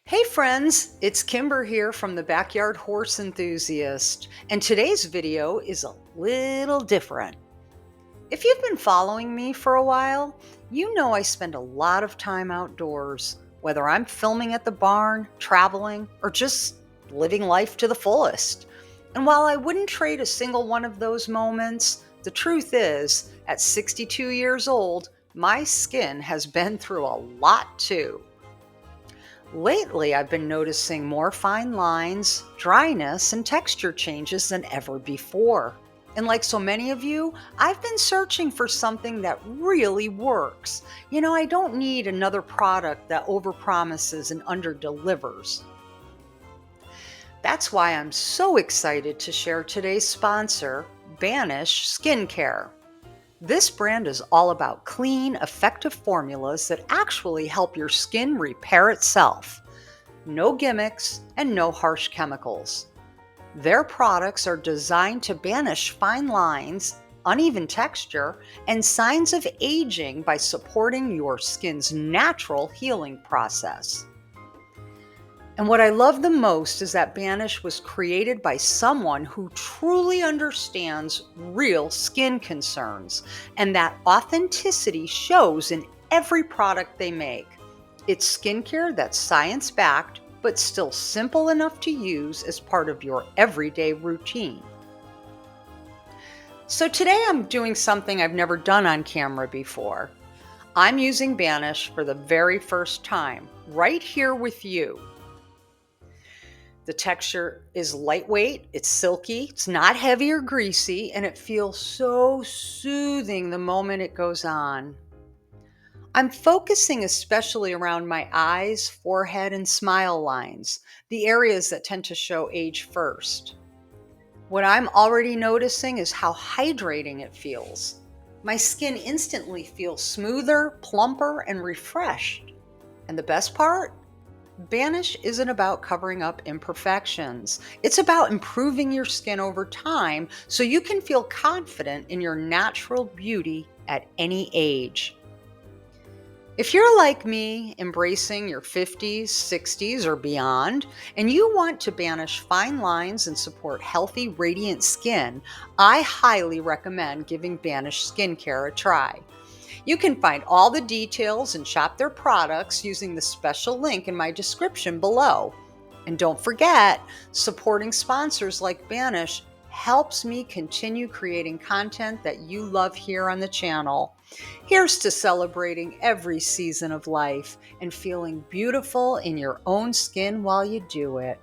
Hey friends, it's Kimber here from the Backyard Horse Enthusiast, and today's video is a little different. If you've been following me for a while, you know I spend a lot of time outdoors, whether I'm filming at the barn, traveling, or just living life to the fullest. And while I wouldn't trade a single one of those moments, the truth is, at 62 years old, my skin has been through a lot too. Lately, I've been noticing more fine lines, dryness, and texture changes than ever before. And like so many of you, I've been searching for something that really works. I don't need another product that overpromises and underdelivers. That's why I'm so excited to share today's sponsor, Banish Skincare. This brand is all about clean, effective formulas that actually help your skin repair itself. No gimmicks and no harsh chemicals. Their products are designed to banish fine lines, uneven texture, and signs of aging by supporting your skin's natural healing process. And what I love the most is that Banish was created by someone who truly understands real skin concerns, and that authenticity shows in every product they make. It's skincare that's science-backed, but still simple enough to use as part of your everyday routine. So today I'm doing something I've never done on camera before. I'm using Banish for the very first time, right here with you. The texture is lightweight, it's silky, it's not heavy or greasy, and it feels so soothing the moment it goes on. I'm focusing especially around my eyes, forehead, and smile lines, the areas that tend to show age first. What I'm already noticing is how hydrating it feels. My skin instantly feels smoother, plumper, and refreshed. And the best part? Banish isn't about covering up imperfections. It's about improving your skin over time so you can feel confident in your natural beauty at any age. If you're like me, embracing your 50s, 60s, or beyond, and you want to banish fine lines and support healthy, radiant skin, I highly recommend giving Banish Skincare a try. You can find all the details and shop their products using the special link in my description below. And don't forget, supporting sponsors like Banish helps me continue creating content that you love here on the channel. Here's to celebrating every season of life and feeling beautiful in your own skin while you do it.